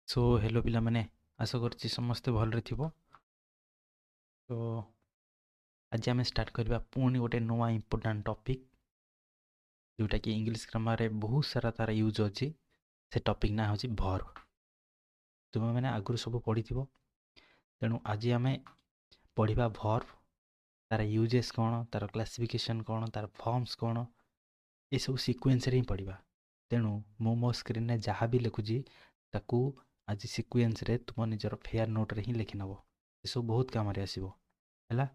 So hello पिला माने आशा करछि समस्ते भलरे थिबो। तो आज आम स्टार्ट करबा पुणी गोटे नुआ इंपोर्टेंट टॉपिक जोटा कि इंग्लिश ग्रामर रे बहुत सारा तार यूज अछि। से टॉपिक ना होछि वर्ब। तुम मैंने आगुरी सब पढ़ी तेणु आज आम पढ़ा वर्ब तार यूजेस कौन तार क्लासिफिकेशन कौन तार फॉर्म्स कौन ये सब सीक्वेंस रे ही पढ़ा। तेणु मो स्क्रीन रे जहाँ भी लिखुची ताकू आज सीक्वेंस रे तुम निजर फेयर नोट रे ही लिखि नब। ये सब बहुत काम रे आसीबो हैला।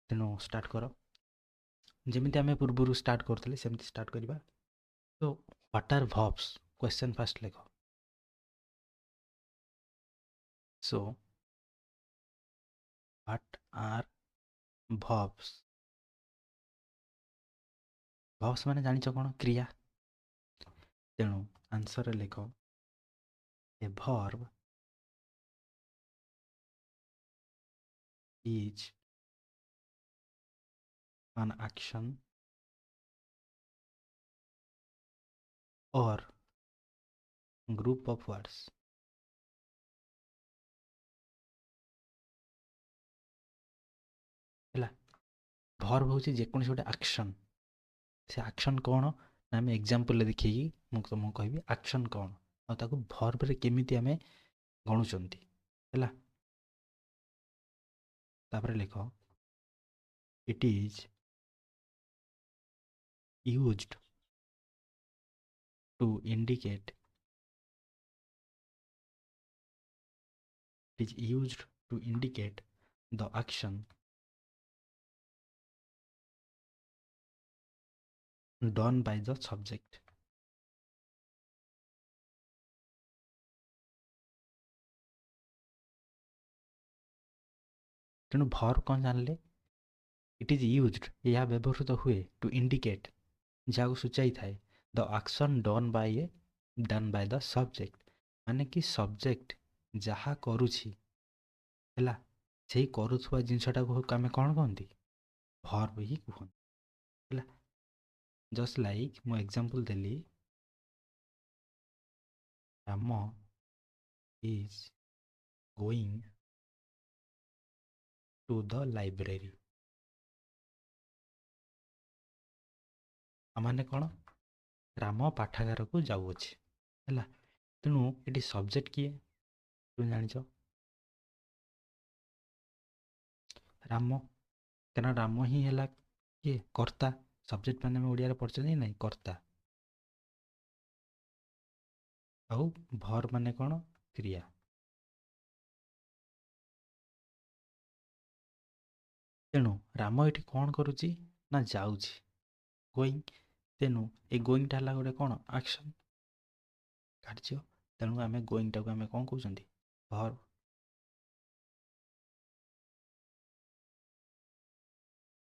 तेणु स्टार्ट कर जमी आम पूर्व स्टार्ट करते सेमती स्टार्ट करवा। तो what are verbs question first लिख। So what are verbs. Verbs माने जानिଛ कौन क्रिया। तेणु आंसर लिख a verb is an action or group of words। है वर्ब हूँ जेकोसी गोटे एक्शन। से एक्शन कौन ना आम एग्जांपल देखिए मुझे तुमको कहबी एक्शन कौन आउ वर्ब रे केमिति आमे गणुचंती है। तापर लिख it is used to indicate it is used to indicate the action done by the subject। तेणु वर्ब कौन जानले इट इज यूज्ड यह व्यवहृत हुए टू इंडिकेट जहाँ सूचाई थाए the action done by the subject माने कि सब्जेक्ट जहाँ करुछि हैला सेही करुथुवा जिनसटा को आमे कौन कहंती वर्ब ही कहंती हैला। जस्ट लाइक मो एग्जांपल देली Ram is going to the library. माने कौन राम पाठागार को जाऊँच है। तेणु ये सब्जेक्ट किए तुम जानिछ राम क्या राम ही है किए कर्ता। सब्जेक्ट मैंने ओडिया पढ़ते ना कर्ता आउ भर माने कौन क्रिया। तेणु राम ये कौन करुच्ची ना जाऊँगी गोइंग। तेणु ये गोइंग टा गोटे कौन एक्शन कार्य। तेणु आम गोइंग टाक आम कौन कहते वर्ब।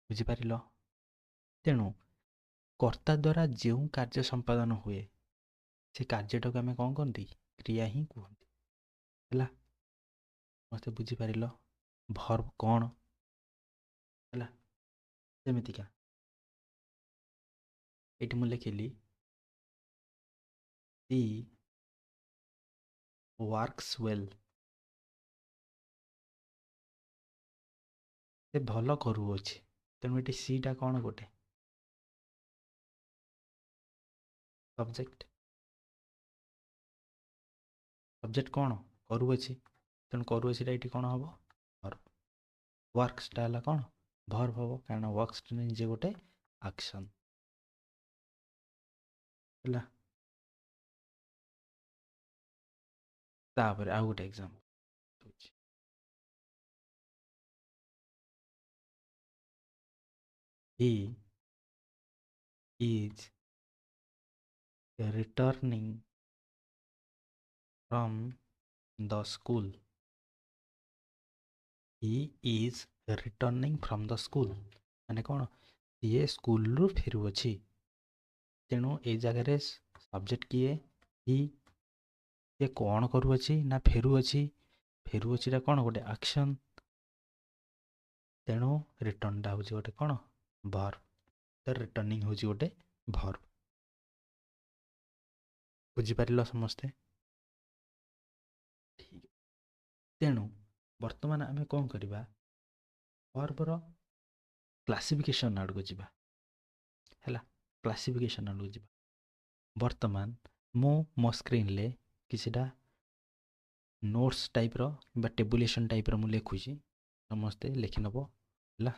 बुझिपार तेणु कर्ता द्वारा जो कार्य संपादन हुए से कार्यटा को आम कौन कहती क्रिया ही कहती है। मत बुझिपार वर्ब कौन है सेमतिका ये मुझे लिखिली सी वर्क्स वेल से भल करुअछि। तेणु ये सीटा कौन गोटे सब्जेक्ट। सब्जेक्ट कौन करुअछि तेणु करुअछि ये कौन हम वर्ब। वर्क्सटा है कौन वर्ब हम कारण वर्क्स निजे गोटे एक्शन है। तापर आउ गोटे example he is returning from the school. He is returning from the school माने कौन ये स्कूल रु फेरुअछि। तेणु ए जगह सब्जेक्ट किए ही ये कौन करुअछि ना फेरुअछि। फेरुअछि कौन गोटे एक्शन। तेणु रिटर्नटा हूँ गोटे कौन वर्ब। तो रिटर्निंग हूँ गोटे वर्ब। बुझिपार समस्ते। तेणु वर्तमान आमे कौन करवा वर्बर क्लासिफिकेशन आड़क जा है क्लासिफिकेशन आड़क जा वर्तमान मु मो स्क्रीन ले किसीटा नोट्स टाइप रो टेबुलेशन टाइप रो मु लिखुची समस्ते लिखिनब है।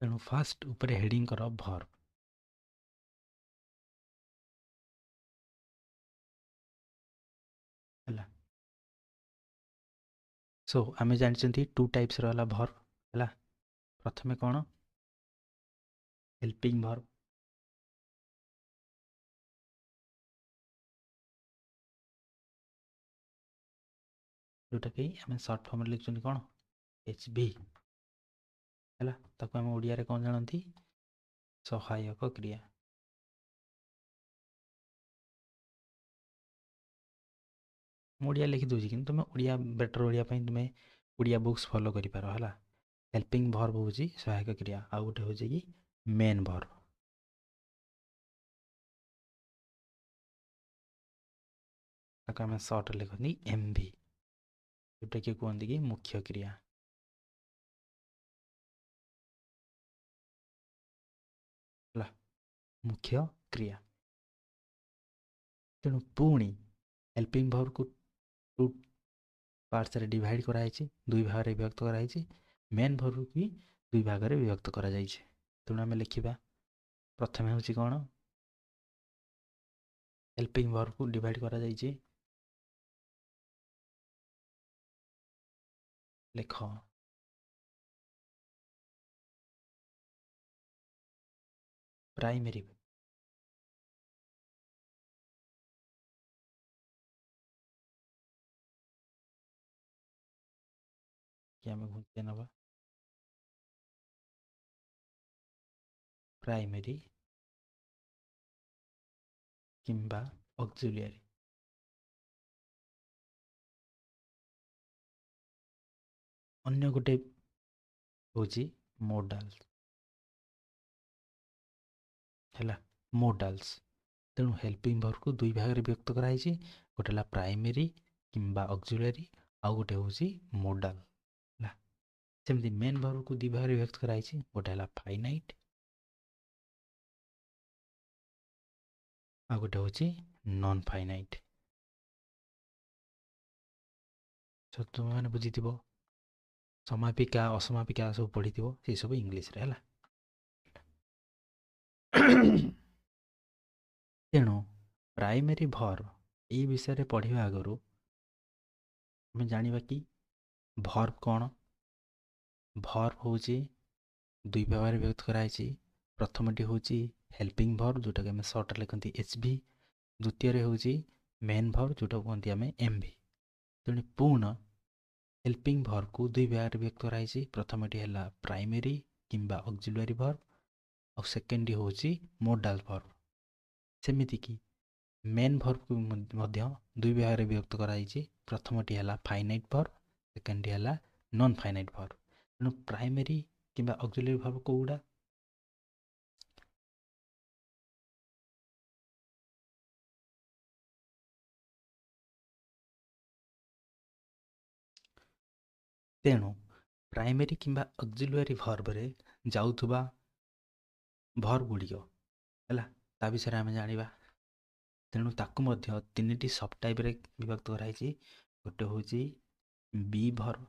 तेणु फास्ट ऊपर हेडिंग कर भर्ब है। सो आमे जानते टू टाइप्स रहा भर्ब है। प्रथमे कौन हेल्पिंग भर्ब जोटा कि आम सर्ट फॉर्म लिखुं कौन एच भी है। ताको आम ओडिया कौन जानती सहायक क्रिया। ओडिया लिखि दूसरी कि तुम ओडिया बेटर ओडिया तुम्हें ओडिया बुक्स फॉलो कर पार है। हेल्पिंग भर्ब हूँ सहायक क्रिया आउ गोटे हूँ कि मेन भर्ब ताको आम सर्ट लिखती एम भी जोटा कि कहते कि मुख्य क्रिया है। मुख्य क्रिया तेणु पुणी हेल्पिंग भर्ब को टू पार्ट्स रे डिवाइड कराई दुई भाग में विभक्त कराई मेन भर्ब भी दुई भाग में विभक्त करा तेणु आम लिखा प्रथम हूँ कौन हेल्पिंग भर्ब को डिवाइड करा लिख प्राइमरी कि आम घुंचे नवा प्राइमरी किंबा ऑक्सिलियरी अन्य गोटे हूँ मोडाल्स है। मोडाल्स तेणु हेल्पिंग वर्ब को दुई भाग में विभक्त कराई, गोटे है प्राइमरी किंबा ऑक्सिलरी, आउ गोटे हूँ मोडाल। सेमती मेन वर्ब को दुई भाग में विभक्त कराई, गोटे है फाइनाइट आ गोटे हूँ नॉन फाइनाइट। तो तुम मैंने बुझी समापिका असमापिका सब पढ़ी से सब इंग्लीश रे है। तेणु प्राइमरी भर्व ये विषय में पढ़ा आगु आम जाना कि भर्व कौन। भर्व हूँ दुई भाग में विभक्त कराई। प्रथमटी हूँ हेल्पिंग भर्व जोटा कि आम सर्ट लिखती HV, द्वितीय हूँ मेन भर्व जोटा कहते आम MV। तेणु पूर्ण हेल्पिंग भर्व को दुई भाग में विभक्त कराई। प्रथमटी है प्राइमरी किंबा ऑक्सिलरी भर्व और सेकेंड हूँ मोडाल भर्व। सेमिति कि मेन भर्व को दुई भाग में विभक्त कराई। प्रथमटी है फाइनाइट भर्व, सेकेंड है नॉन फाइनाइट भर्व। तेणु प्राइमरी किंबा ऑक्सिलरी भर्व कोउडा तेणु प्राइमरी किंबा ऑक्सिलरी भर्व रे जाउथुबा भर्व गुड़िक है ता विषय आम जाना। तेणु ताकू मध्य तीन सब टाइप रे विभक्त कराई। गोटे हूँ बी भर्व,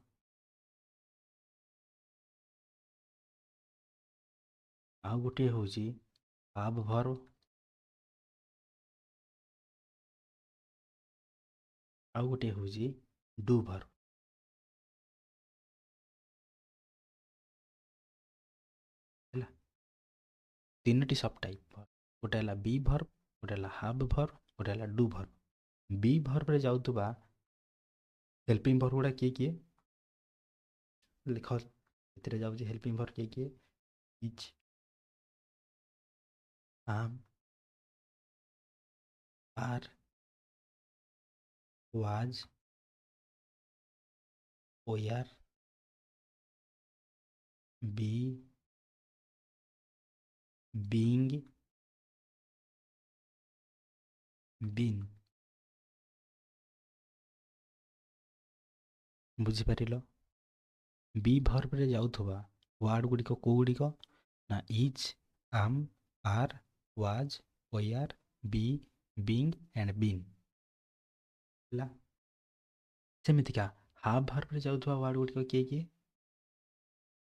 आउ गोटे हूँ हाफ भर्व, आउ गोटे हूँ डू भर्व। है तीन सब टाइप गोटे है बी भर्व, गोटे है हाफ भर्व, गोटे है डू भर्व। बी भर्व रे जाउथुबा हेल्पिंग भर्व गुड़ा किए लिख ए जाऊँगी हेल्पिंग भर्व किए is, am, are, was, were, be, being, been. बुझिपार बी भर्व रे जाउथुबा वर्ड गुड़िक कौ गुड़िक ना is, am, are, was, were, be, being and been. सेमितिका हाफ भर्व रे जाउथुबा वर्ड गुड़िक किए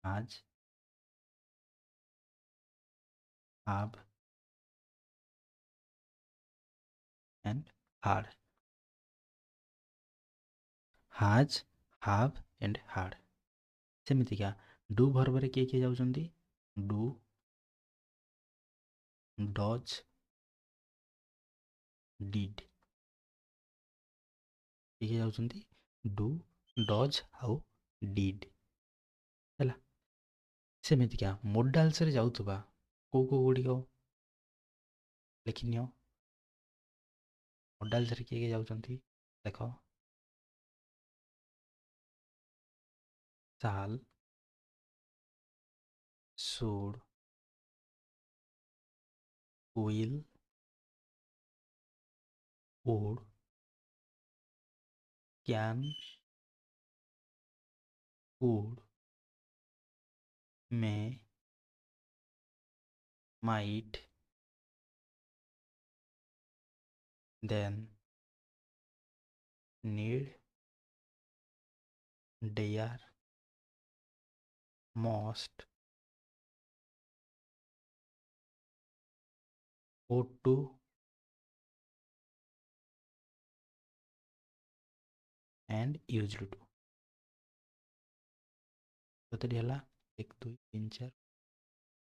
आज, हाव and had. Has, have and had. सेमितिका डू भर्व रे किए जाउछंती डू, डज, डिड। किए जाउछंती डू, डज आउ डिड है। सेमितिका मोडाल्स रे जाउथुबा को गुड़िक लिखिनियो। मोडाल्स रे किए जाउछंती देख shall, should, will, would, can, would, may, might, then, need, dare, must, ought to and used to। कतटी है 1 2 3 4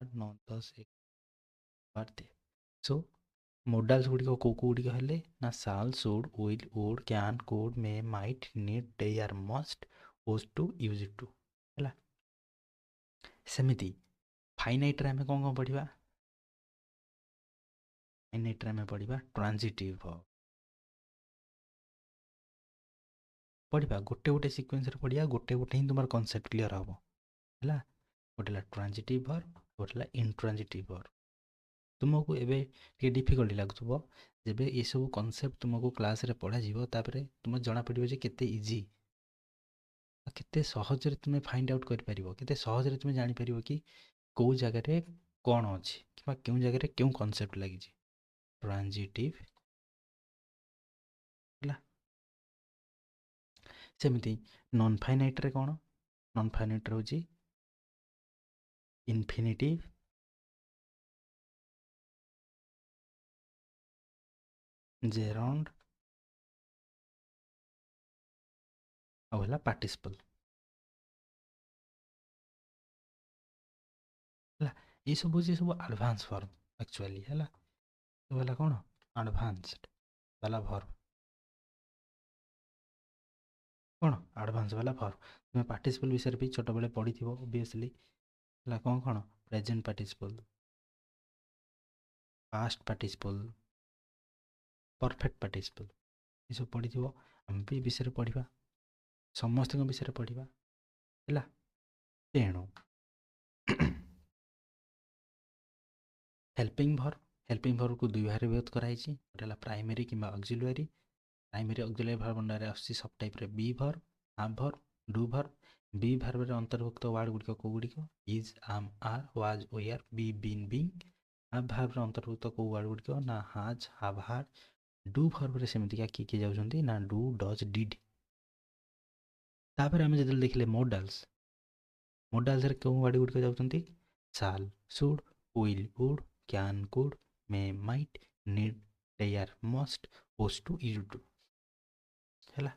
8 9 10 11 सो मोडाल्स गुड़िक कौ गुड़िक हेले ना shall, should, will, would, can, could, may, might, need, dare, must, ought to, used to है। सेमिति finite रे आम कौन कौन पढ़ा फाइनाइट रे आम पढ़ा ट्रांजिटिव वर्ब पढ़ा गोटे गोटे सिक्वेन्स पढ़ा गोटे गोटे ही तुम कनसेप्ट क्लीयर हम है। गोटे ट्रांजिटिव वर्ब, गोटे इंट्रांजिटिव वर्ब। तुमको एबे टिके डिफिकल्ट लागुथबो जेबे ए सब कांसेप्ट तुमको क्लास रे पढ़ा जीवो तापरे तुम जना पड़िबो जे केते इजी केते सहज रे तुमे फाइंड आउट कर परिबो केते सहज रे तुमे जानि परिबो कि को जगह रे कोन अछि किबा केउ जगह रे केउ कांसेप्ट लागि छी ट्रांजिटिव हला सेमिति नॉन फाइनाइट रे कोन नॉन फाइनाइट रे होची इन्फिनिटिव जेरोंड आउला पार्टिसिपल हला ये सब होची सब एडवांस फॉर्म एक्चुअली हला तो वाला कोन एडवांस्ड वाला वर्ब कोन एडवांस वाला वर्ब तुमे पार्टिसिपल विषय भी छोट बेले पढ़ी थिबो ऑब्वियसली हला कोन कोन present participle past participle perfect participle ये सब पढ़ी थिबो हम भी विषय पढ़िबा समस्त विषय पढ़िबा हला तेणु हेल्पिंग वर्ब को दुई भाग विभक्त कराई छि गोटेला प्राइमरी किंबा ऑक्सिलियरी वर्ब अंडर आसी सब टाइप रे be verb have verb do verb be verb रे अंतर्भुक्त वर्ड गुडी को गुडी को is am are was were be been being have verb रे अंतर्भुक्त को वर्ड गुडी को ना has have had do verb रे सेमिति का की जाउछंती ना डू डज डिड तापर हम जदल देखले मॉडल्स रे को वर्ड गुडी को जाउछंती shall should will would can could may might need dare must supposed to is to हैला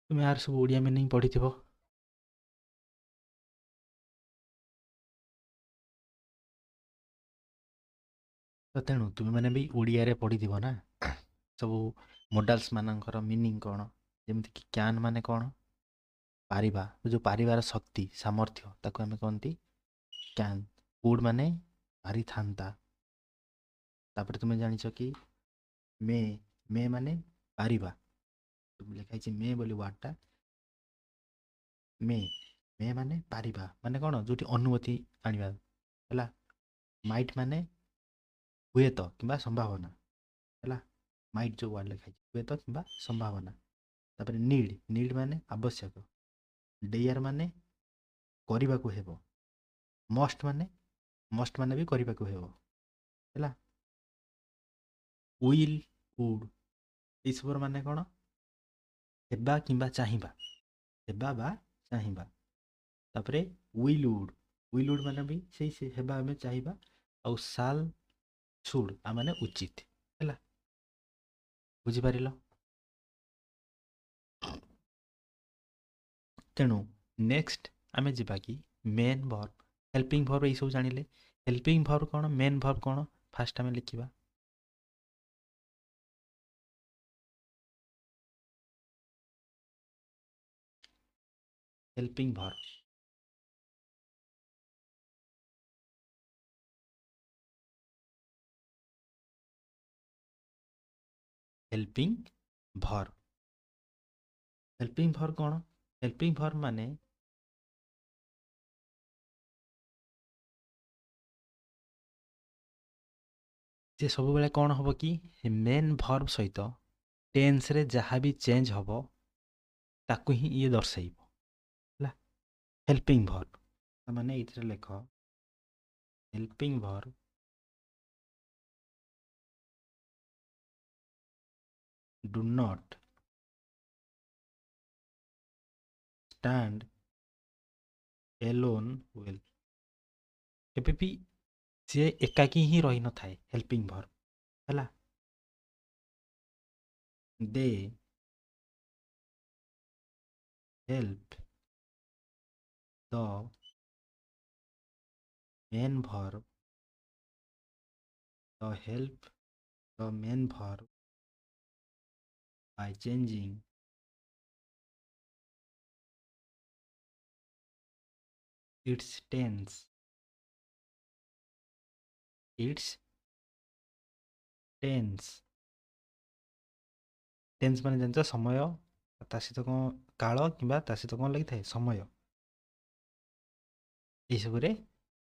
तुम यार सब ओडिया मीनिंग पढ़ी थिबो तो तेणु तुम मैंने भी ओडिया रे पढ़ी थिबो ना सब मॉडल्स मानकर मीनिंग कोन जेमति कि कैन माने कोन पारिबा जो पारिबार शक्ति सामर्थ्य ताको हमें कोनती कैन कुड माने पारि थांता तापर तुम जानिछ कि मे माने पारिबा तुम लिखाई छी मे बोली वाटा मे माने पारिबा माने कोन जोटी अनुमति आनिबा हला माइट माने हुए तो किंबा संभावना हला माइट जो वर्ड लिखाई हुए तो किंबा संभावना तापर नीड माने आवश्यक डेयर माने करिबा को हेबो मस्ट माने भी करिबा को हेबो हला विल वुड ईश्वर माने कोन हेबा किंबा चाहिबा हेबा बा चाहिबा तापरे विल वुड माने भी से हेबा हमें चाहिबा और साल शुड आ माने उचित हैला बुझी पारिलो तेणु नेक्स्ट आमे जिबा कि मेन वर्ब हेल्पिंग वर्ब ए सब जानिले हेल्पिंग वर्ब कोन मेन वर्ब कोन फास्ट आमे लिखिबा हेल्पिंग वर्ब हेल्पिंग वर्ब कोन हेल्पिंग वर्ब माने जे सब बेले कोन होबो कि मेन वर्ब सहित टेंस रे जहाँ भी चेंज होबो ताकू ही ये दर्शाइबो हला हेल्पिंग वर्ब माने इथरे लेख helping verb do not stand alone well केबे भी से एकाकी ही रही न थाए हेल्पिंग वर्ब हला they help the main verb the help the main verb by changing its tense tense माने जानछ समय ता सहित कोन काल किबा ता सहित कोन लागि थाए समय ए सब रे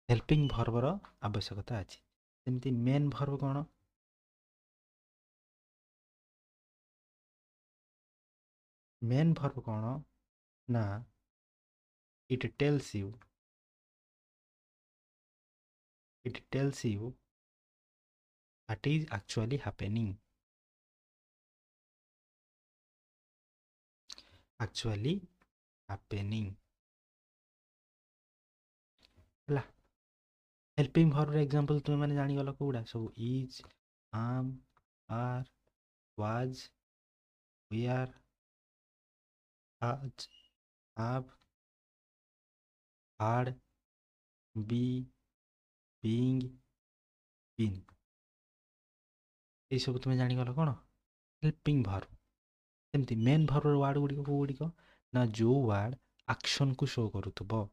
हेल्पिंग भर्बर आवश्यकता अच्छी सेमती मेन भर्ब कौन मेन भर्ब कौन ना it tells you what is actually happening ହେଲା हेल्पिंग भर्बर एग्जांपल तुम मैंने जानी गलो कोडा सब is am are was we are आज have had be being been ये सब तुम जानी गलो कौन हेल्पिंग भर्ब सेमती मेन भर्बर वार्ड गुड़िक ना जो वार्ड एक्शन को शो करूथबो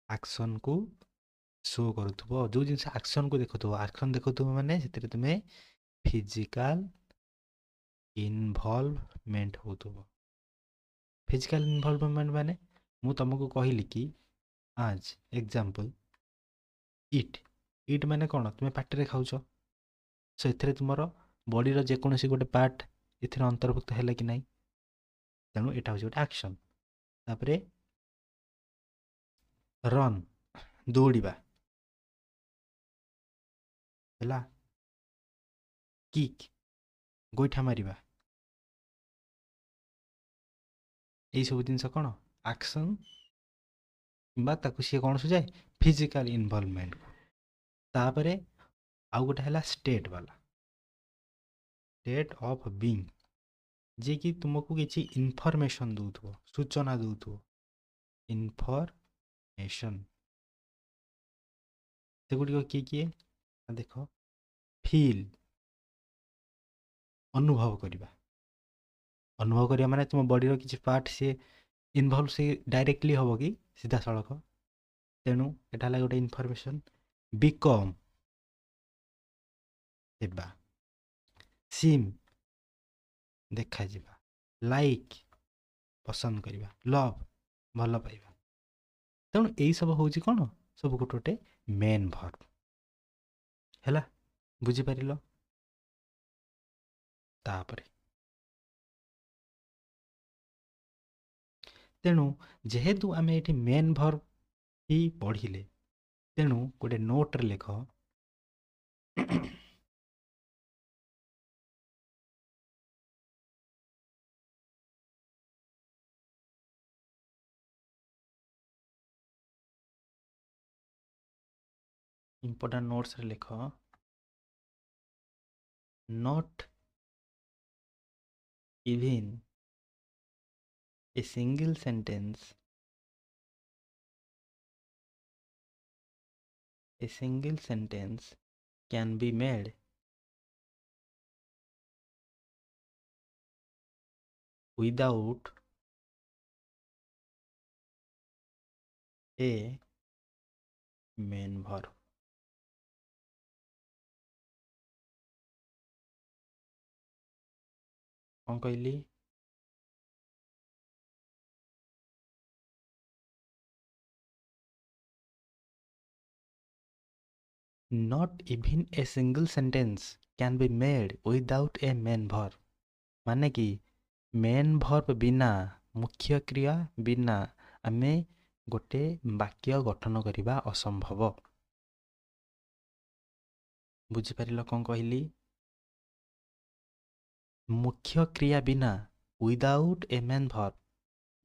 एक्शन को शो करूथबो जो जिनस एक्शन को देखुथबो माने सेतरे तुमे फिजिकल इन्वॉल्वमेंट होथबो फिजिकल इन्वॉल्वमेंट माने मु तुमको कहली कि आज एग्जांपल इट माने कौन तुम्हें पार्टी खाऊच सो ए तुम बॉडी जेकोसी गोटे पार्ट ए अंतर्भुक्त है कि नहीं तेणु यहाँ हूँ गोटे एक्शन तापर रन दौड़ा है किक गोईठा मारिबा यही सब जिन कौन एक्शन कि सी कौन सुझाए फिजिकल इन्वॉल्वमेंट तापर आउ गोटे है स्टेट वाला स्टेट ऑफ बीइंग जे कि तुमको किसी इनफॉरमेशन दूथबो सूचना दूथबो इनफॉरमेशन से गुड़िक किए देख फील अनुभव करवा माने तुम बॉडी किसी पार्ट से इनवॉल्व से डायरेक्टली हम कि सीधा सड़क तेणु यहाँ गोटे इनफॉरमेशन बिकम हेबा सिम देखा जिबा लाइक पसंद करवा लव भल पाइबा तेणु यही सब हूँ कौन सब गोटे गोटे मेन भर्ब है बुझीपार तापर तेणु जेहेतु आम ये मेन भर्ब ही पढ़िले तेणु गोटे नोट्रे लेख इंपोर्टेंट नोट्स रे लेख not even a single sentence can be made without a main verb कौन कहली not even a single sentence can be made without a main verb माने कि मेन भर्ब बिना मुख्य क्रिया बिना आमे गोटे वाक्य गठन करने असंभव बुझीपार कौन कहली मुख्य क्रिया बिना without A main verb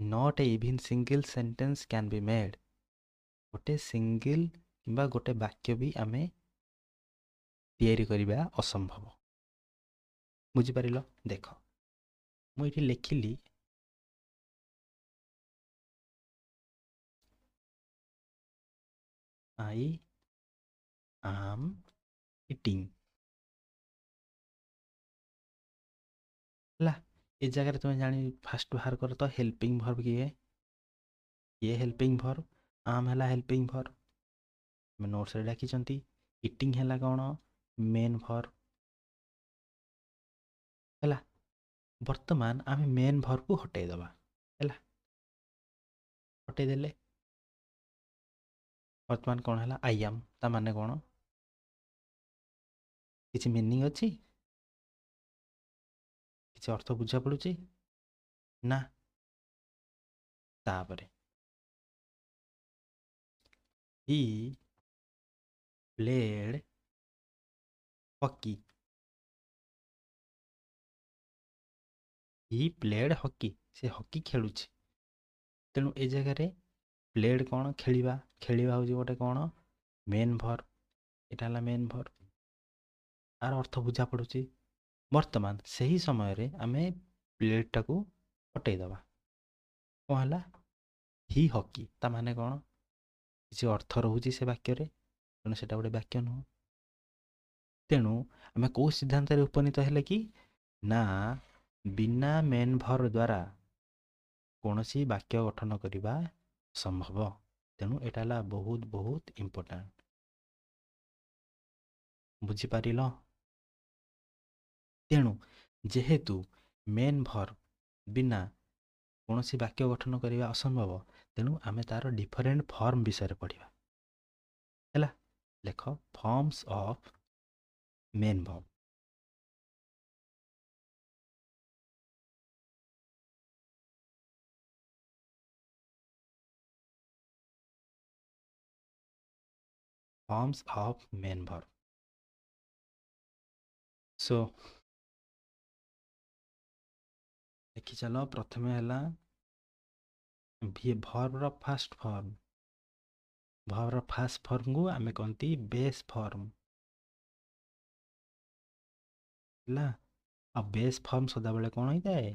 not a even single sentence can be made गोटे सिंगल किंबा गोटे वाक्य भी आमे तैयारी करबा असंभव बुझीपार देख मुझे लिखिली आई आम इटिंग है ये जगह तुम जानी फास्ट बाहर कर तो हेल्पिंग भर्ब किए ये हेल्पिंग भर्ब आम है हेल्पिंग भर्ब नोट्स डाकी इटिंग है कौन मेन भर्ब है वर्तमान आम मेन भर्ब को हटेदबा है हटेदेले वर्तमान कौन है आई एम ता माने कौन किसी मीनिंग अच्छी किसी अर्थ बुझा पड़ुची ना तापरे he played hockey he played hockey से हॉकी खेलुची तेणु ए जगह प्लेड कौन खेलिबा खेलिबा हूँ गोटे कौन मेन भर यहाँ मेन भर आर अर्थ बुझा पड़ुची वर्तमान सही समय आमे प्लेड टाको हटेदबा कौन है ही हॉकी ता माने कौन किसी अर्थ रोचे से वाक्य तेणु से गोटे वाक्य नुह तेणु आम कौ सिद्धांत उपनीत है कि ना बिना मेन भर द्वारा कौन सी वाक्य गठन करने संभव तेणु यहाँ बहुत बहुत इम्पोर्टेंट बुझीपार तेणु जेहेतु मेन भर बिना कौन सी वाक्य गठन करने असंभव तेणु आम तार डिफरेंट फॉर्म विषय पढ़ा है लेख forms of main verb forms of main verb so देखी चलो प्रथम है भर्बर फास्ट फॉर्म भर्बर फास्ट फॉर्म को आम कहती बेस फॉर्म है आ बेस फॉर्म सदाबले कौन होता है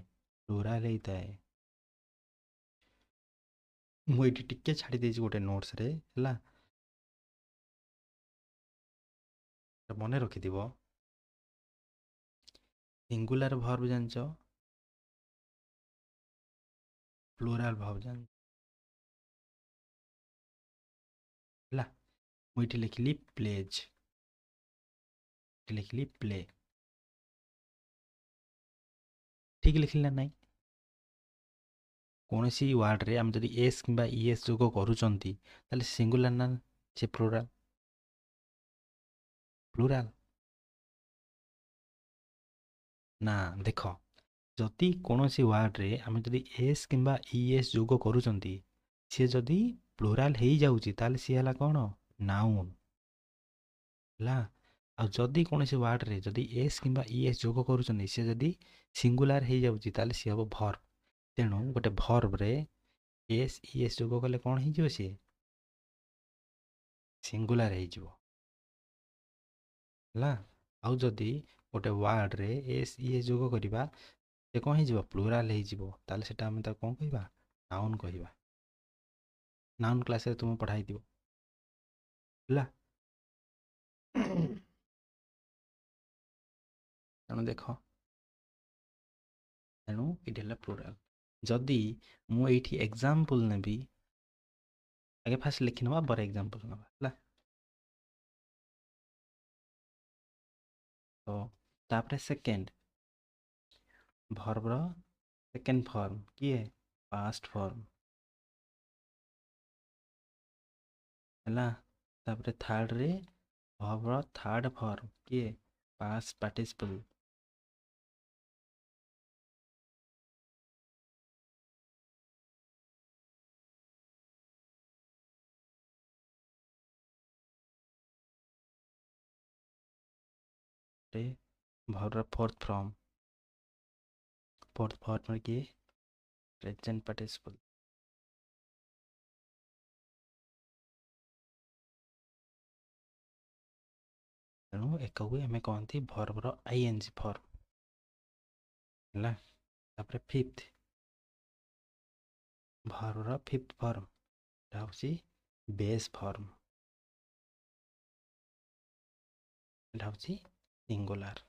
प्लुराल होता है मुझे टिके छाड़ी देछि गोटे नोट्स रे है मन रखि सिंगुलर भर्ब जानच प्लुराल भर्ब जान है मुझे लिखली प्लेज लिखली प्ले ठीक लिखली ना नहीं कौन सी वार्ड रे आम जदि एस कि इएस जोग करूँगी सिंगुलर ना से प्लुराल प्लुराल ना देख जदि कौन सी वार्ड रे आम जदि एस कि इएस जोग करूँगी सी जदि प्लुराल हो जाऊँगी ताले सी है कौन नाउन है आ जदि कौन सी वार्ड रे जदि एस कि इएस जोग करूँ सी जदि सिंगुलार हो जाऊँगी ताले सी हम भर्ब तेणु गोटे भर्ब रे एस इएस जोग कले कौन हो सी सिंगुलार हो आउ जदि गोटे वार्ड रे एस इएस जोग करवा से कौन हो प्लुराल हो सेटा आम कौन कहवा नाउन कहवा नाउन क्लास रे तुम पढ़ाई दियो है तेणु देख तेणु ये प्लुराल जदि मुझे एग्जाम्पल नेबी आगे फास्ट लिखि नवा बर एग्जाम्पल नवा तो तापरे सेकेंड भर्बर सेकेंड फॉर्म किए पास्ट फॉर्म है तापरे थर्ड रे भर्बर थर्ड फॉर्म किए पास्ट पार्टिसिपल भर्बर फोर्थ फॉर्म किए प्रेजेंट पार्टिसिपल तेणु एक आम कहती भर्बर आईएनजी फॉर्म है तापरे फिफ्थ भर्बर फिफ्थ फॉर्म हूँ बेस फॉर्म हूँ सिंगुलर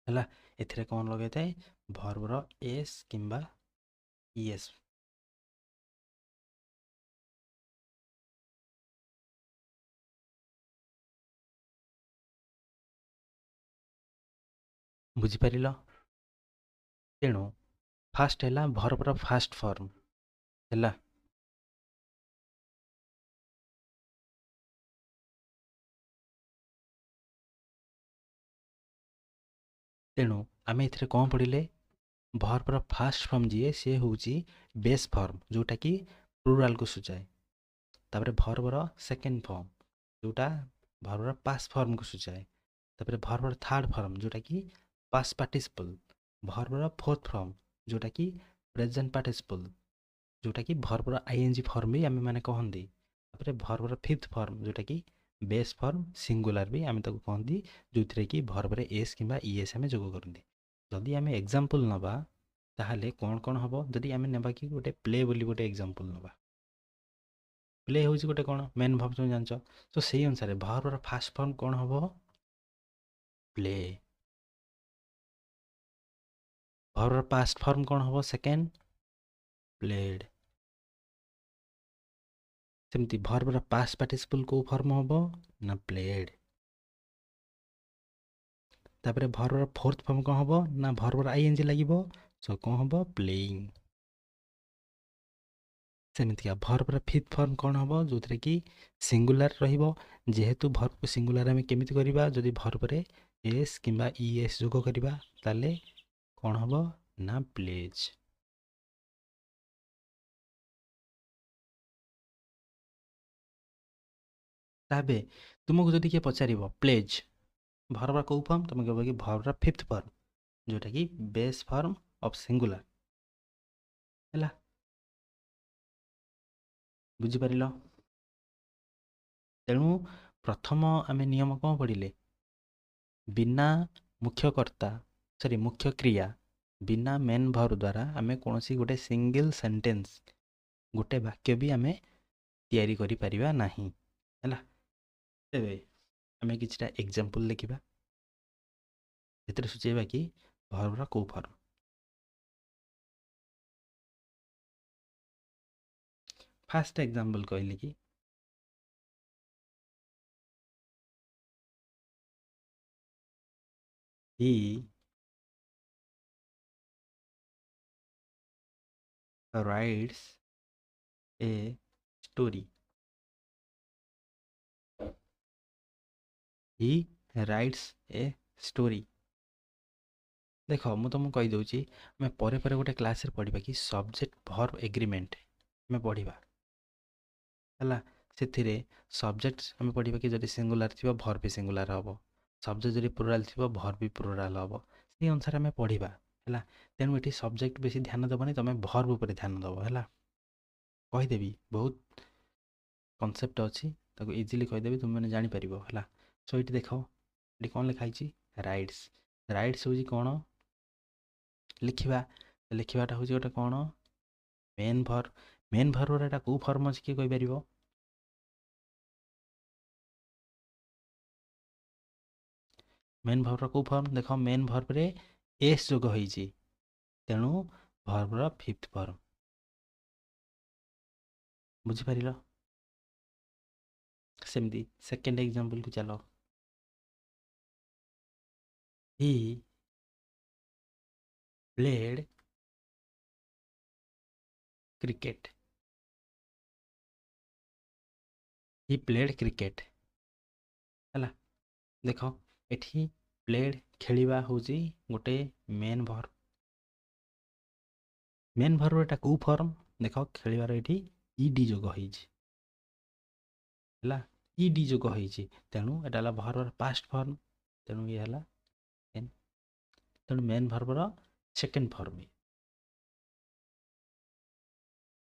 है एथिरे कौन लगे थाए भर्बर एस किंबा इएस बुझिपार तेणु फास्ट है भर्बर फास्ट फॉर्म है तेणु आम ए कौन पढ़ले भर्बर फास्ट फॉर्म जी सी हूँ बेस फॉर्म जोटा कि प्लुराल को सूचाए तापर भर्बर सेकेंड फॉर्म जोटा भर्बर पास्ट फॉर्म को सूचाए तापर भर्बर थर्ड फॉर्म जोटा कि पास्ट पार्टिसिपल भर्बर फोर्थ फॉर्म जोटा कि प्रेजेंट पार्टिसिपल जोटा कि भर्बर आईएनजी फॉर्म भी आम मैंने कहती तापर भर्बर फिफ्थ फॉर्म जोटा कि बेस फॉर्म सिंगुलर भी आम कहती जो थी कि भर्बर एस कि ईएस आम जोग करती जदि आम एग्जांपल नवा ताहले कौन कौन हम जदि आम नेबा कि गोटे प्ले बोली गोटे एग्जांपल नवा प्ले हूँ गोटे कौन मेन भर्ब तुम जान तो से अनुसार भर्बर फास्ट फॉर्म कौन हम प्ले भर्बर पास्ट फॉर्म कौन हम सेकेंड प्लेड सेमती भर्बर पास्ट पार्टिसिपल को फॉर्म हम ना प्लेड तापर भर्बर फोर्थ फॉर्म कौन हम ना भर्बर आईएनजी लगे सो कौन हम प्लेइंग सेमतिका भर्बर फिफ्थ फॉर्म कौन हम जो थी कि सिंगुलर जेहेतु भर्ब को सिंगुलर आम केमी करवा जदि भर्बर एस कि ईएस जोग करवा ताले कौन हम ना प्लेज ताबे तुमको जदि किए पचार प्लेज भर्बर कौ फॉर्म तुम कह कि भर्बर फिफ्थ फॉर्म जोटा कि बेस फॉर्म ऑफ सिंगुलर है बुझिपार तेणु प्रथम आम नियम कौन पढ़ले बिना मुख्यकर्ता सॉरी मुख्य क्रिया बिना मेन भर्ब द्वारा आम कौन सी गोटे सिंगल सेंटेंस गोटे वाक्य भी आम तैयारी करि परिबा नहीं है तेरे आम कि एग्जांपल लिखा एते सूचेबा कि भर्बर कौ फॉर्म फास्ट एग्जांपल कहली कि he writes a story he writes a story देख मु तुमको कहीदे आम पर गोटे क्लास पढ़ा कि सब्जेक्ट भर्ब एग्रीमेंट आम पढ़ा है से सब्जेक्ट आम पढ़ा कि जब सिंगुलर थी भर्ब भी सिंगुलर हम सब्जेक्ट जब प्लुराल थी भर्ब भी प्लुराल हम से अनुसार आम पढ़ा है तेणु ये सब्जेक्ट बेसी ध्यान देवनी तुम भर्ब उपर ध्यान देव है कहीदेवी बहुत कनसेप्ट अच्छी इजिली कहीदेवी तुम मैंने जापर है सो ये देख ये कौन लिखाई राइट्स राइट्स हूँ कौन लिखा लिखाटा हूँ गोटे कौन मेन भर्बर एटा कौ फॉर्म अच्छी किए कहीपर मेन भर्बर कौ फॉर्म देख मेन भर्बर एस जोग होती तेणु भर्बर फिफ्थ फॉर्म बुझिपार सेमती सेकेंड एग्जांपल को चलो he played cricket he played cricket है देख एठी प्लेड खेलिबा हूँ गोटे मेन भर्ब मेन भर्ब एटा कौ फॉर्म देख खेलिबार ये ईडी जोग होती है ईडी जोग होती तेणु यहाँ भर्बर पास्ट फॉर्म तेणु ये है तेणु मेन भर्बर सेकेंड फॉर्म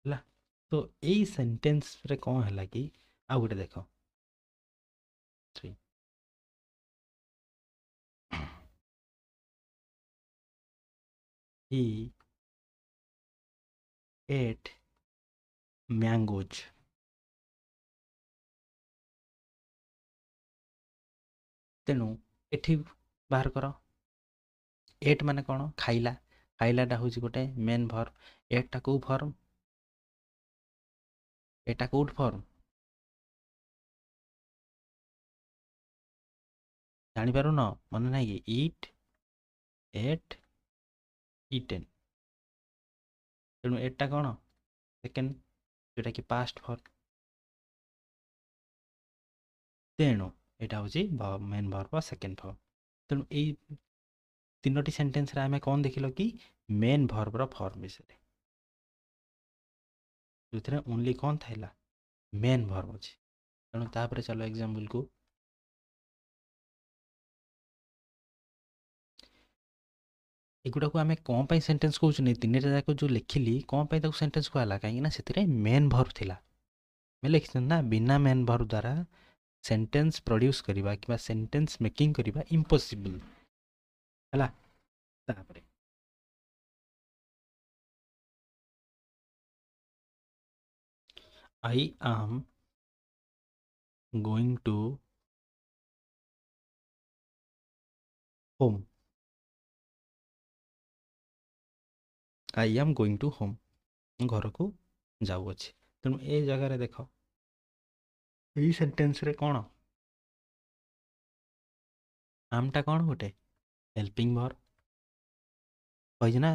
है तो यही सेंटेंस रे कौन है कि आउ गोटे देख थ्री he ate mangoes तेणु एठी बाहर कर एट माने कौन खाइला खाइलाटा हूँ गोटे मेन भर्ब एटा कौ फॉर्म एटा कौट फॉर्म जापर न मन ना कि इट एट इटेन तेणु एटा कौन सेकेंड जोटा कि पास्ट फॉर्म तेणु यहाँ हूँ मेन भर्ब सेकेंड फॉर्म तेणु तीनोटी सेंटेंस रे आमे कौन देखिलो कि मेन भर्ब रो फॉर्म विषय जो ओनली कौन था मेन भर्ब अच्छे तेणु तापर चलो एग्जांपल को एगुड़ा को आम कौन पर सेन्टेन्स कौन तीन जाक जो लिखिली कौन पर सेन्टेन्स कहला कहीं से मेन भर्ब थिला मैं लिखी ना बिना मेन भर्ब द्वारा सेन्टेन्स प्रोड्यूस करवा कि सेन्टेन्स मेकिंग करवा इम्पॉसिबल है तापर I am going to home I am going to home घर को जाऊँगी तेणु ए जगार देख यही सेन्टेन्स रे कौन आमटा कौन गोटे हेल्पिंग भर्ब कही ना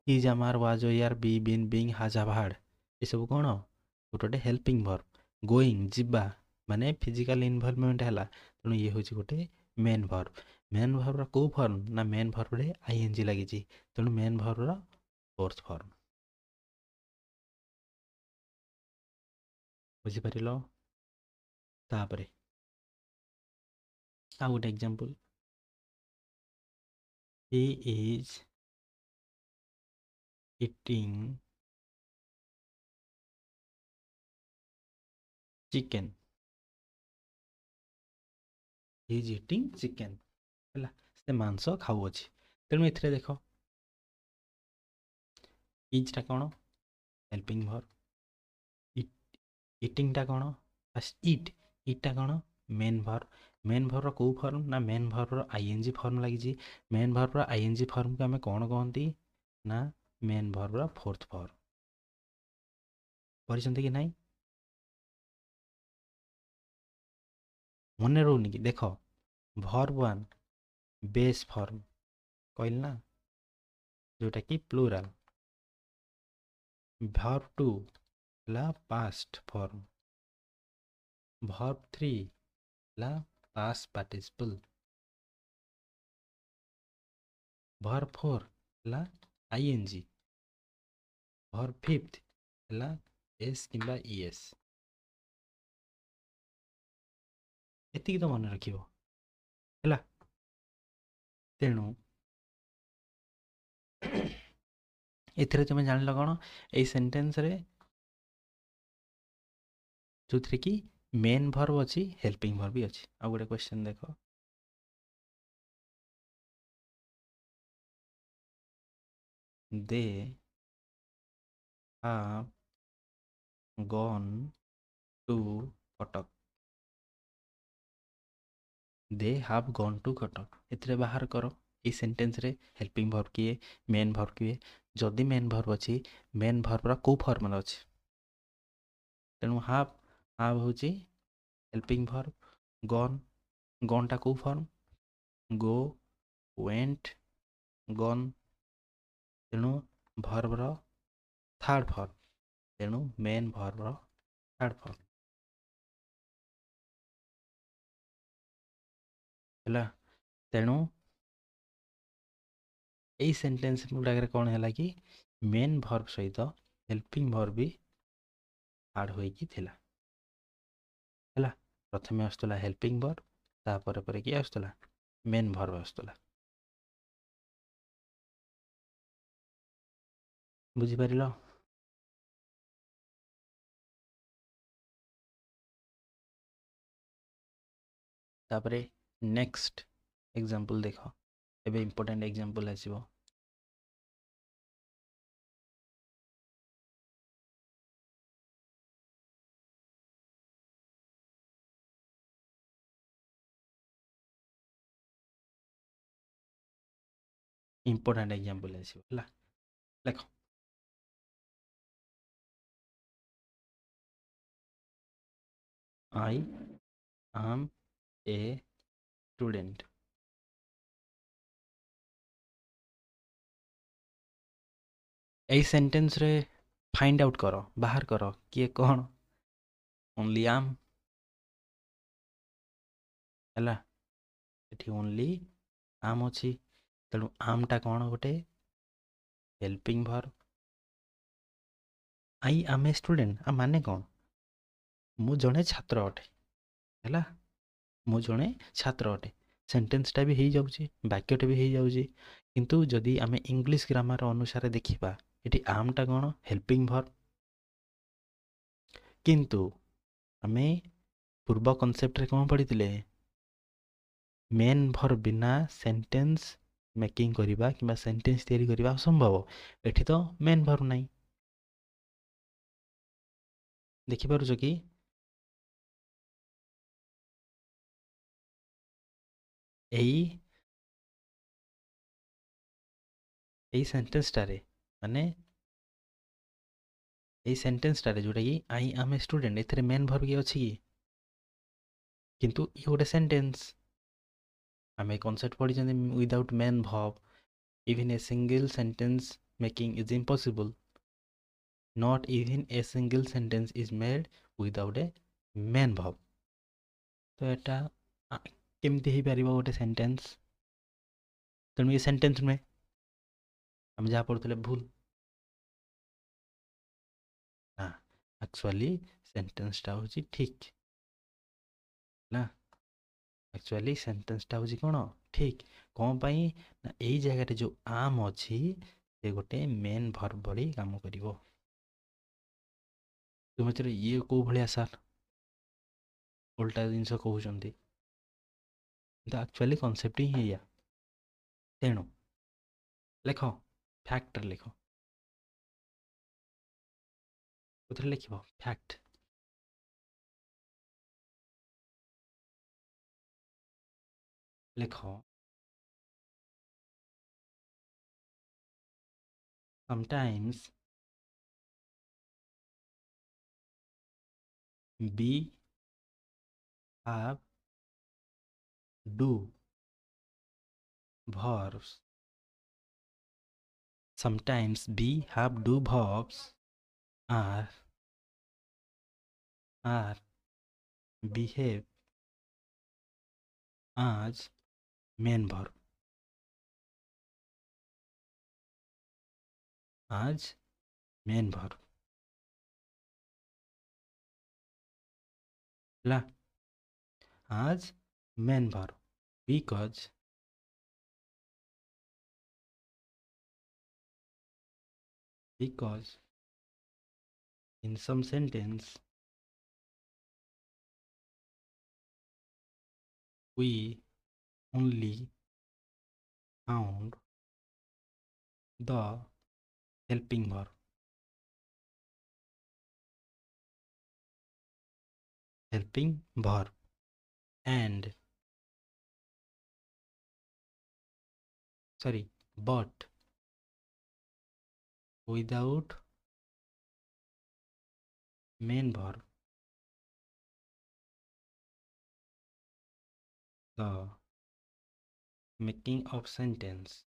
इज आमार वाज यार बी बिन बिंग हाज हाव हाड ये सब कौन गोटे गोटे हेल्पिंग भर्ब गोइंग जिबा माने फिजिकल इनवॉल्वमेंट है तेणु ये हूँ गोटे मेन भर्ब कौ फर्म ना मेन भर्ब रे आईएनजी लगी तेणु मेन भर्ब फोर्थ फर्म बुझीपार तापर आ गोटे example he is eating chicken he is eating chicken है से मांस खाऊँच तेणु ये देख इजटा कौन हेल्पिंग भर्ब इटिंगटा कौन फास्ट इटा कौन मेन भर्ब कौ फर्म ना मेन भर्ब आईएनजी फर्म लगी मेन भर्ब आईएनजी फर्म को आम कौन कहती ना मेन भर्ब फोर्थ फर्म पढ़ी कि नहीं मन रोनी कि देख भर्ब 1 बेस फर्म कहल ना जोटा कि प्लूराल भर्ब 2 ला पास्ट फर्म भर्ब 3 ला पास्ट पार्टिसिपल भर्ब 4 ला आईएनजी भर्ब 5 ला एस किंबा ईएस एतिक तो मन रखियो है तेणु एथिरे तुम जान कौन ये सेंटेंस रे जो थे कि मेन भर्ब अच्छी हेल्पिंग भर्ब भी अच्छी आ गोटे क्वेश्चन देख they have gone to Cuttack they have gone to Cuttack एथिरे बाहर करो ये सेंटेंस रे हेल्पिंग भर्ब किए मेन भर्ब किए जदि मेन भर्ब अच्छी मेन भर्बर कौ फर्म अच्छी तेणु हाव हूँ हेल्पिंग भर्ब गन गनटा कौ फर्म गो वेंट गन तेणु भर्बर थर्ड फर्म तेणु मेन भर्बर थर्ड फर्म है तेणु यही सेंटेंस गुड़ाक कौन है कि मेन भर्ब सहित हेल्पिंग भर्ब भी आड होइकिला है प्रथम आसला हेल्पिंग भर्ब तापर पर किए आसला मेन भर्ब आसला बुझीपार तापर नेक्स्ट एग्जांपल देख एबे इम्पोर्टेंट एग्जांपल आसीबो इम्पोर्टेंट एग्जांपल आसीबो है देख आई एम ए स्टूडेंट यही सेंटेंस रे फाइंड आउट करो बाहर करो किए कौन ओनली आम है ओनली आम अच्छी तेणु आमटा कौन गोटे helping verb. I am a student आ माने कौन मु जड़े छात्र अटे है मु जड़े छात्र अटे सेंटेंसटा भी हो जाऊँगी वाक्यटे भी हो जाऊँगी किंतु जदि आम इंग्लिश ग्रामर अनुसार देखा ये आमटा कौन हेल्पिंग वर्ब किंतु आम पूर्व कॉन्सेप्ट रे कौन पढ़ी मेन वर्ब बिना सेंटेंस मेकिंग करवा कि सेंटेंस तैयारी करवा असंभव एठी तो मेन वर्ब नहीं देखिपारुछ कि यही सेंटेंसटारे माने यही सेंटेंसटारे जोटा कि आई एम ए स्टूडेंट एथरे मेन वर्ब कि अछि कि किंतु ये गोटे सेंटेंस आम कॉन्सेप्ट पढ़ी without main verb even a single sentence making is impossible not even a single sentence is made without A main verb तो यहाँ केमती हो पार गोटे सेंटेंस तेणु ये सेंटेंस नुहे आम जहाँ पढ़ुले भूल ना एक्चुअली सेंटेंसटा हूँ ठीक ना एक्चुअली सेंटेंसटा हूँ कौन ठीक कौन पाई ना यही जगह जो आम अच्छी से गोटे मेन वर्ब भली काम कर तुम ये कौ भाया सार उल्टा जिनस कहते तो एक्चुअली कॉन्सेप्ट ही है तेणु लेख फैक्ट लिख कौन लिख फैक्ट लिख sometimes be have do verbs sometimes be have do verbs are behave as main verb as main verb La as main verb because in some sentence we only found the helping verb and but without main verb the making of sentence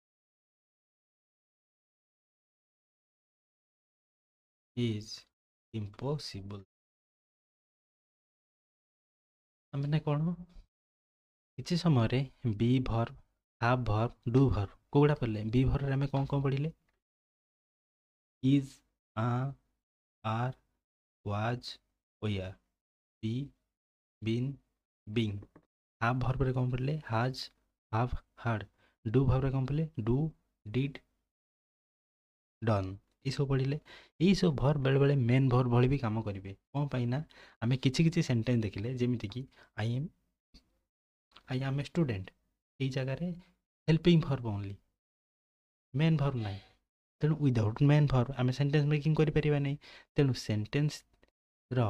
is impossible मैंने कौन किसी समय be verb have verb do verb कौड़ा पढ़ले be verb am कौन कौन पढ़ले is are was were be been being have verb कौन पढ़ले हाज हाफ हार्ड डू भर्ब कौन पढ़ले डू डिड डन ये सब पढ़ले यही सब भर्ब बेले बेले मेन भर्ब भली भी काम करेंगे कौन पाई ना आम किसी सेंटेंस देखिले जमीती कि आई एम ए स्टूडेंट यही जगार helping verb only main verb ना तेणु विदाउट मेन भर्ब आम सेंटेंस मेकिंग करें नहीं तेणु सेंटेंस रो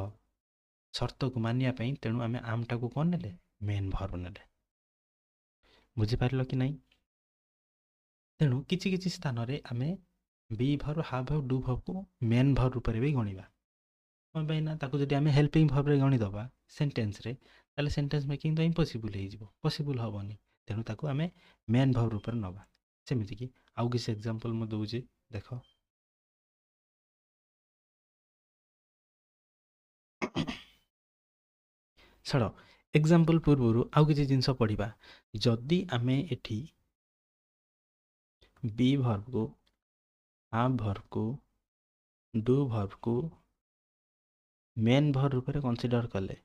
शर्त को मानिया तेणु आम आमटा को कौन ने मेन भर्ब ने बुझीपार कि नहीं तेणु किसी स्थान रे am be verb have verb do verb को मेन भर्ब रूप भी गणवा कौन पाई ना ताको जदि आम हेल्पिंग भर्ब रे गणिदबा सेंटेंस रे ताले सेंटेंस मेकिंग तो इम्पॉसिबल हो पॉसिबल हेनी तेणु ताको आम मेन भर्ब रूप नवा सेमती कि आउ किसी एग्जांपल मु दूचे देख छाड़ एग्जांपल पूर्व आउ किसी जिनस पढ़ा जदि आम एठी बी भर्ब को हाफ भर्ब को डू भर्ब को मेन भर्ब रूप कनसीडर कले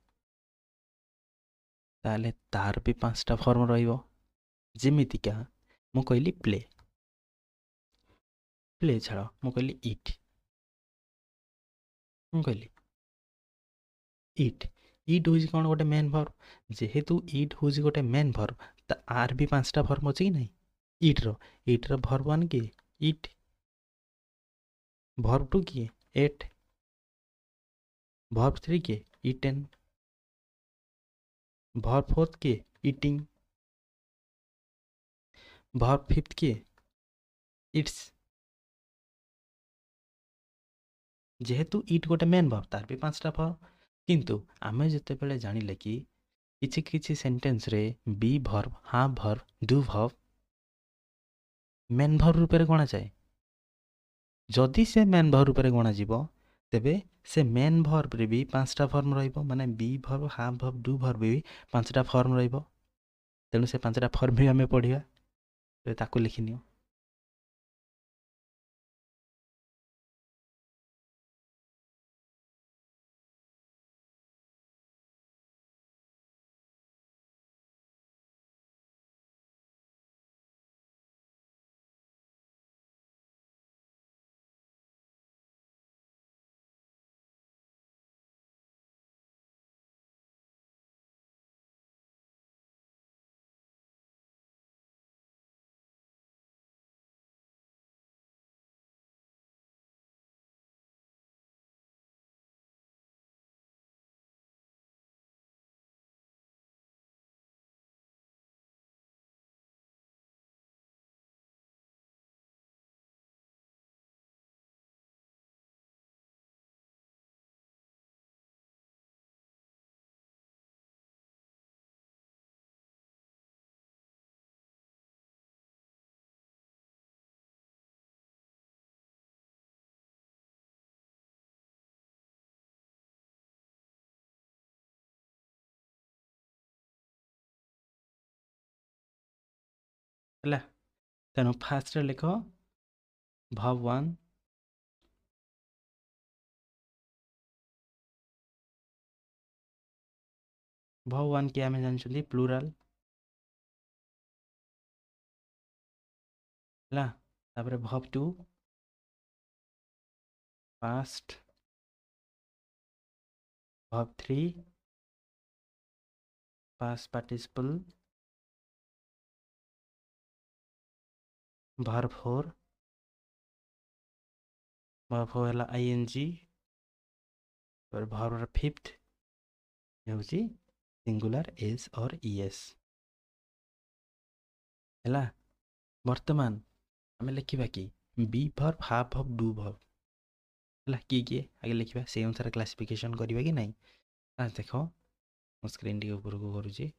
ताले तार भी 5टा फॉर्म रहिबो जेमितिका मु कहली प्ले प्ले छाड़ मु कहली इट मु कहली इट इट हूँ कौन गोटे मेन भर्ब जेहेतु इट हूँ गोटे मेन भर्ब तो आर भी 5टा फॉर्म अच्छी कि नहीं इट्र भर्ब 1 किए इट भर्ब 2 किए एट भर्ब 3 किए इटेन भर्ब 4 किए इटिंग भर्ब 5 किए इट्स जेहेतु इट गोटे मेन भर्ब तार भी 5टा फॉर्म किंतु आमे जते बेले जानिले कि किछि किछि सेंटेंस रे be verb have verb do verb main verb रूप में गणा जाए जदि से मेन भर्ब रूप में गणा जीवो तेबे से मेन भर्ब रे भी 5टा फॉर्म रहिबो माने be verb have verb do verb भी 5टा फॉर्म रहिबो तेणु से 5टा फॉर्म भी आमे पढ़िया तो ताको लिखिनियो हला तेणु फास्ट लिख भर्ब 1 भर्ब 1 के आमे जानछुली प्लुरल हला तापर verb 2 past verb 3 past participle verb 4 है आईएनजी और भर्ब 5th होची सिंगुलर एस और ईएस है वर्तमान आम लिखा कि be verb have verb do verb है किए आगे लिखा से अनुसार क्लासिफिकेशन करवा कि नहीं देख स्क्रीन टी ऊपर को करुँचे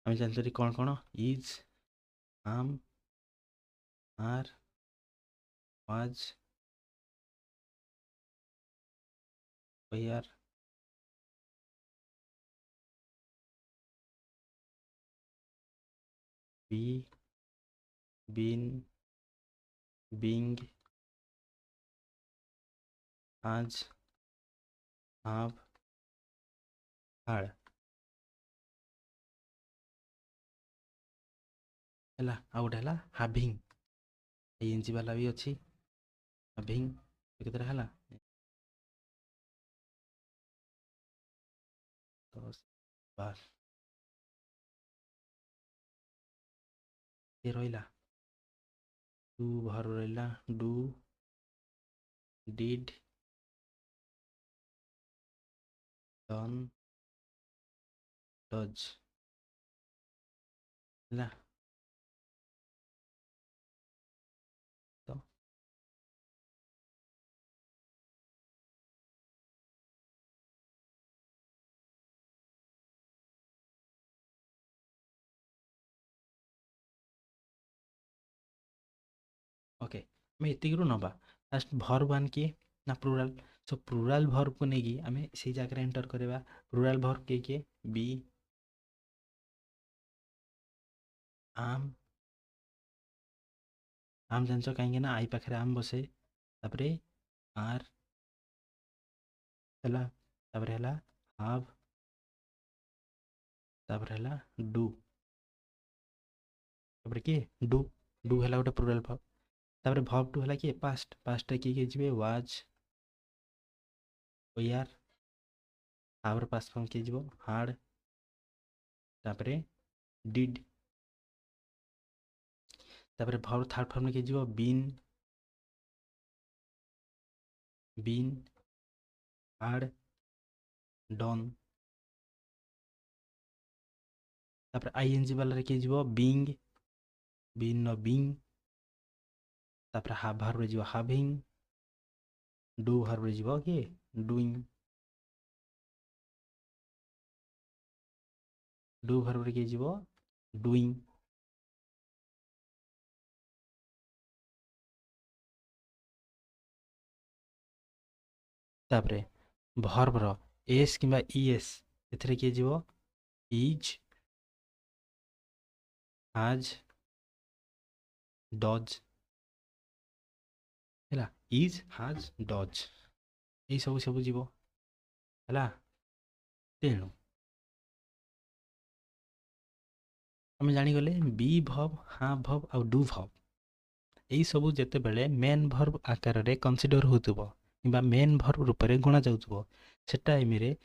आम जानते कौन कौन is am are was were be been being has have had है आ गोटे है हाविंग आईएनजी वाला भी अच्छी हाविंग केतरा है 10 12 ये रहा डू भर रहा डू डिड डन डज है तो ओके मैं इतिक नवा फास्ट भर्ब 1 किए ना प्लुराल सो प्लुराल भर्ब को लेकिन आम से जगह एंटर करवा प्लुराल भर्ब किए किए बी आम आम जान कहीं ना आई पाखे आम बसे तापरे आर है तापरे है हाव तापरे है डू तापरे किए डू है गोटे प्लुराल भाव तापरे भाव टू है किए पास्ट पास्ट किए जी वाज ओयार हावर पास्ट फॉर्म किए जी हार्ड तापरे डिड तापरे भाव थर्ड फॉर्म किए जी बीन हार्ड डन तापरे आईएनजी वाला किए जी बीइंग बीन न बीइंग तापरे हाव भार्ब जी हाविंग डू भार्ब जी किए डूइंग डू भार्ब किए जी डूइंग तापरे भर्बर एस कि इएस एथिरे किए जीवो इज हाज डज है इज हाज डज यही सब सब जीव है तेणु आम जागले बी भव हाँ भव आ डू भव यही सब जितेबले मेन भर्व आकार रे कनसीडर होतुबो कि मेन भर्व रूप में गणा जाउतुबो से टाइम रे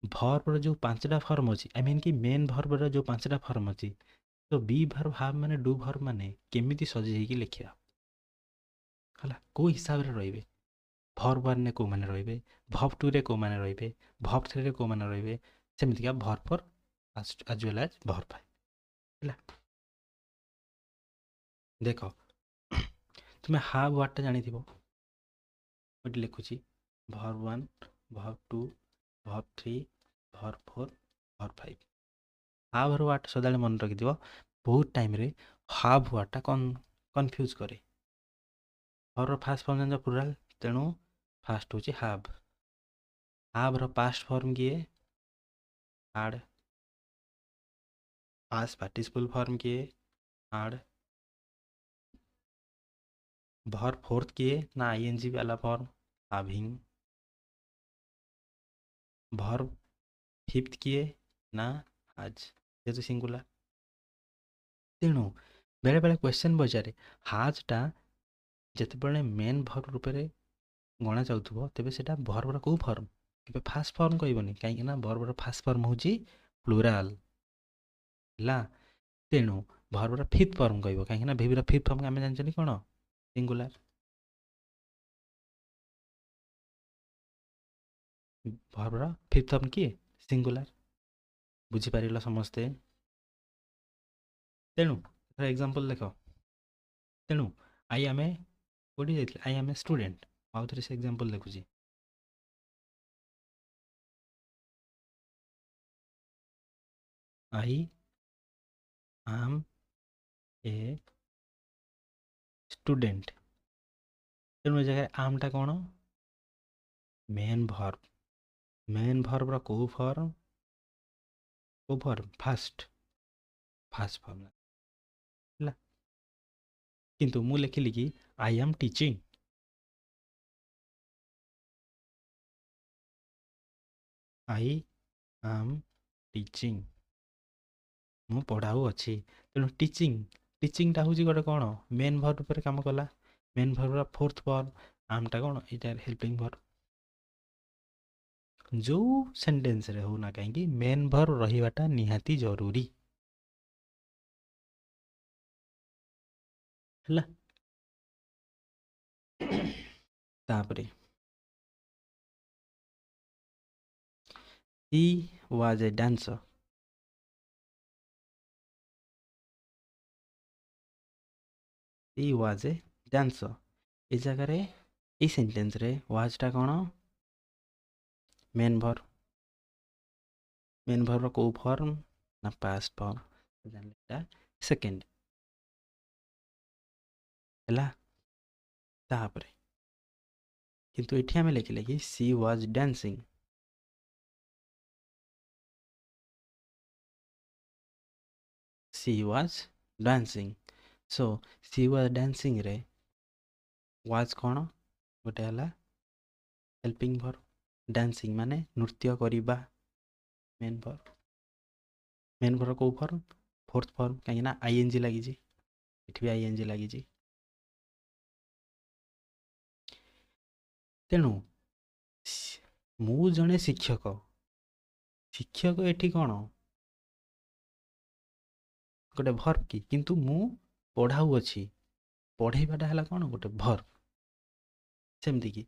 भर्वर जो पांचटा फॉर्म अच्छी आई मीन कि मेन भर्वर जो पांचटा फॉर्म अच्छी तो बी भर्व हाव माने डू भर्व माने केमिति सजेइकी लिखिया है को हिसाब रे रहिबे भर्व वन ने को माने रहिबे भर्व टू रे को माने रहिबे भर्व थ्री रे को माने रहिबे सेमितिका verb four as well as verb five है देख तुम्हें हाव वार्डटा जानिथिबो ये लिखुची verb one verb two verb three verb four verb five have word सदा मन रखि बहुत टाइम रे हाव वार्डटा कन्फ्यूज करे भर्व फास्ट फॉर्म जान प्लुराल तेणु फास्ट हूँ हाव पास्ट फॉर्म किए हार्ड पास पार्टिसिपल फॉर्म किए हार्ड भर्व फोर्थ किए ना आईएनजी वाला फॉर्म हाविंग भर्व फिफ्थ किए ना आज जेहेतु सिंगुलर तेणु बेले बेले क्वेश्चन पचारे हाजटा जितेबाला मेन भर्व रूप में गणा जाउथुबो तेबे सेटा भर्वर को फॉर्म केबे फास्ट फॉर्म कहबनी कहीं ना भर्वर फास्ट फॉर्म होची प्लुराल ला तेणु भर्वर फिफ्थ फॉर्म कहबो कहीं ना भेबीर फिफ्थ फॉर्म आमे जानछनी कोन सिंगुलर भर्वर फिफ्थ फॉर्म किए सिंगुलर बुझी पारिला समस्ते तेणु एग्जांपल देख तेणु आई आम ए कोठी जाइथिले आई आम ए स्टूडेंट आउ थरे से एग्जांपल देखुची आई आम ए स्टूडेंट तेणु जगह आमटा कौन मेन भर्व को फॉर्म फास्ट फास्ट फॉर्म है किंतु मु लिखिली कि I am teaching I am teaching मु पढ़ाऊ अच्छी तेणु टीचिंग टीचिंगटा हूँ गोटे कौन मेन भर्व पर काम कला मेन भर्व फोर्थ फॉर्म आमटा कौन ये हेल्पिंग भर्व जो सेंटेंस रे हो ना कहीं मेन भर्व रहीबाटा निहाती जरूरी है तापरे he was a dancer he was a dancer ए जगह रे ए सेंटेंस रे was टा कौन मेन भर्व को फॉर्म ना पास्ट फॉर्म जानलेटा सेकंड है तापरे किंतु एठी हमें लिखिले कि she was dancing she was dancing so she was dancing रे वाज कौन गोटे है हेल्पिंग वर्ब डांसिंग माने नृत्य करिबा मेन वर्ब को फॉर्म फोर्थ फॉर्म कहीं ना आईएनजी लगी एठी भी आईएनजी लगी तेणु मु जने शिक्षक शिक्षक एठी कौन गोटे भर्व कि किंतु मु पढ़ाऊ अच्छी पढ़ेबाटा है कौन गोटे भर्व सेमती कि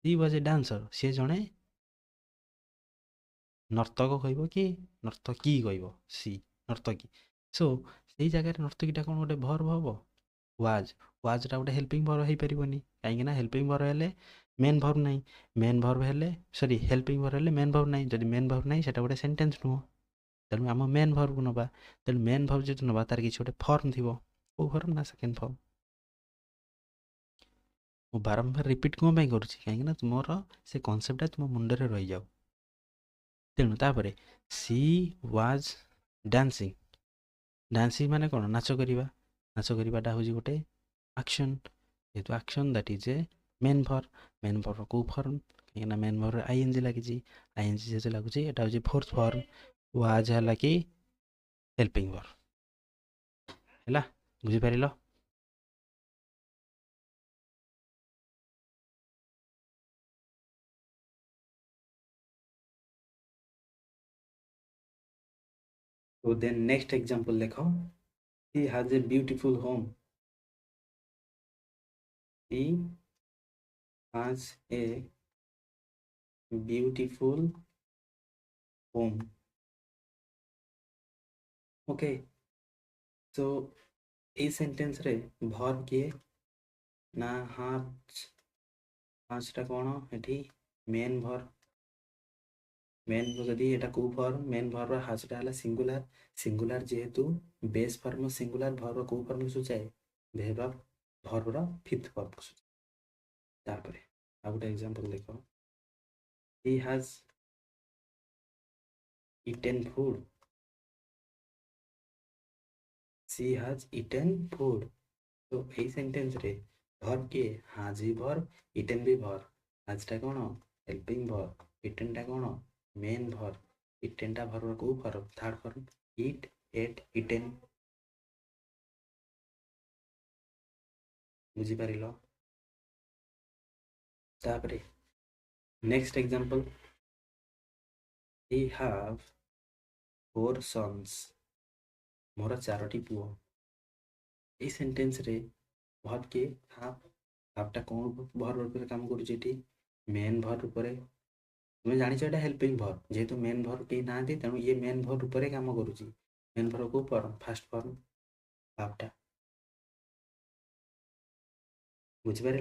सी वाज ए डांसर सी जड़े नर्तक कह कि नर्तकी कह सी नर्तकी सो से जगह नर्तकीटा कौन गोटे भर्व हम वाज वाजटा गोटे हेल्पिंग भर्व हो पारनि कहीं हेल्पिंग भर्व हेल्ले मेन भर्व ना मेन भर्व हेल्ले सॉरी हेल्पिंग भर्व हेल्ले मेन भर्व ना जब मेन भर्व ना से गोटे सेंटेंस नुह तेणु आम मेन भर्व को नवा तेणु मेन भर्व जो नवा तार किसी गोटे फर्म थी कौ फर्म ना सेकेंड फर्म मु बारंबार रिपीट कौन करुँच कहीं मोर से कनसेप्टा तुम मुंडे रही जाऊ तेणु तापर सी वाज डांसिंग डांसिंग माने कौन नाच करवाटा हूँ गोटे एक्शन जेहेतु action that is a main भर कौ फर्म कहीं मेन भर आईएनजी लगी आईएनजी जेहेतु लगुच यहाँ हूँ फोर्थ फर्म वाज है कि हेल्पिंग भर है बुझीपार तो देन नेक्स्ट एग्जांपल देखो he has a beautiful home he has a beautiful home okay so a sentence रे भर्ब किए ना हाजटा कौन एठी मेन भर जदि एटा को फॉर्म मेन भर्ब हाजटा है सिंगुलर सिंगुलर जेहेतु बेस फॉर्म सिंगुलर भर्ब को फॉर्म सूचाए भर्बर फिफ्थ फॉर्म को सूचाए तापर आ गोटे एग्जांपल देखो he has eaten food she has eaten food तो ए सेंटेंस रे भर्ब के हाज भी भर्ब इटेन भी भर्ब हाजटा कौन हेल्पिंग भर्ब इटेनटा कौन मेन भर्ब इटेनटा भर्ब को verb third form eat ate eaten बुझी पारिल तापरे next example he have 4 sons मोर 4टी पुओ ए सेंटेंस रे भर्ब के हाफटा कौन भर्ब पर काम करुँचे मेन भर्ब पर तुम्हें जानी ये हेल्पिंग भर्ब जेहेतु मेन भर्ब कहीं ना तेणु ये मेन भर्ब पर काम करुँची मेन भर्ब को फॉर्म फास्ट फॉर्म हाफटा बुझीपार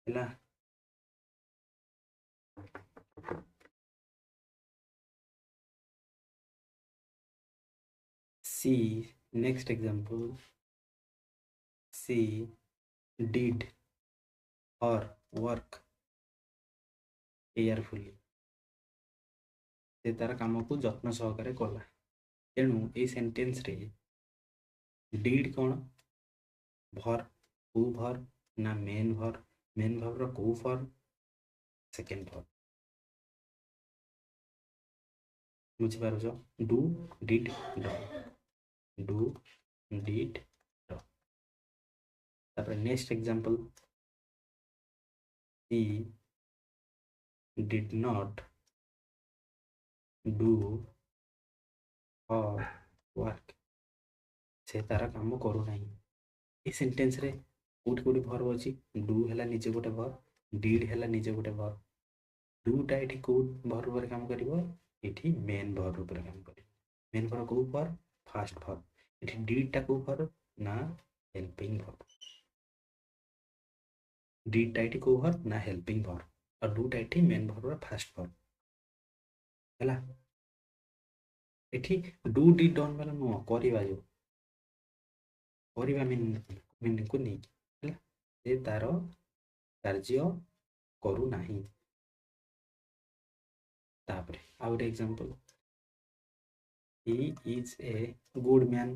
है सी नेक्स्ट एग्जांपल सी डिड और वर्क केयरफुली से तार काम को जत्न सहकारे कला तेणु ये सेंटेंस रे डिड कौन भर को भर ना मेन भर को फॉर्म सेकेंड भर बुझीपार do did do did next example he did not do or work से तार काम करू ना ये सेंटेंस रे कोठी कोठी भर्ब अच्छी डू है निजे गोटे भर्ब डिड है निजे गोटे भर्ब डूटा ये कौ भर्ब पर काम कर मेन भर्ब पर काम कर मेन भर्ब कौ भर्ब फास्ट भर्ब ये डिडटा कौ भर्ब ना हेल्पिंग भर्ब डिडटा ये कौ भर्ब ना हेल्पिंग भर्ब और डूटा ये मेन भर्ब फास्ट भर्ब है ये डू डिड डन वाला नुह करवा जो मीनिंग को नहीं से तार कार्य करू नाही तापरे आ गोटे example he is a good man.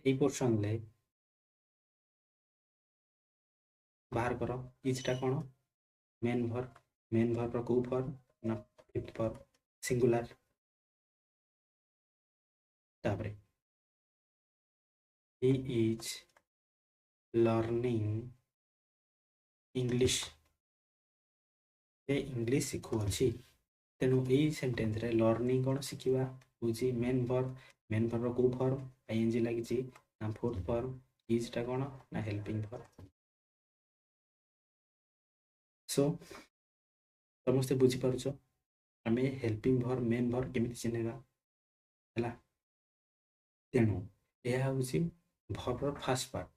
এই पोर्शन ले बाहर करो इजटा कौन मेन भर को फॉर्म ना फिफ्थ फॉर्म सिंगुलर तापरे he is learning English English शिखुअछि। तेणु यही सेंटेंस रे लर्निंग कौन शिखा हूँ मेन भर को फॉर्म आईएनजी लगी ना फोर्थ फॉर्म इजटा कौन ना हेल्पिंग फॉर्म। सो समस्ते बुझीपार आम हेल्पिंग भर मेन भर केमी चिन्हवा है। तेणु यह हूँ भर फास्ट पार्ट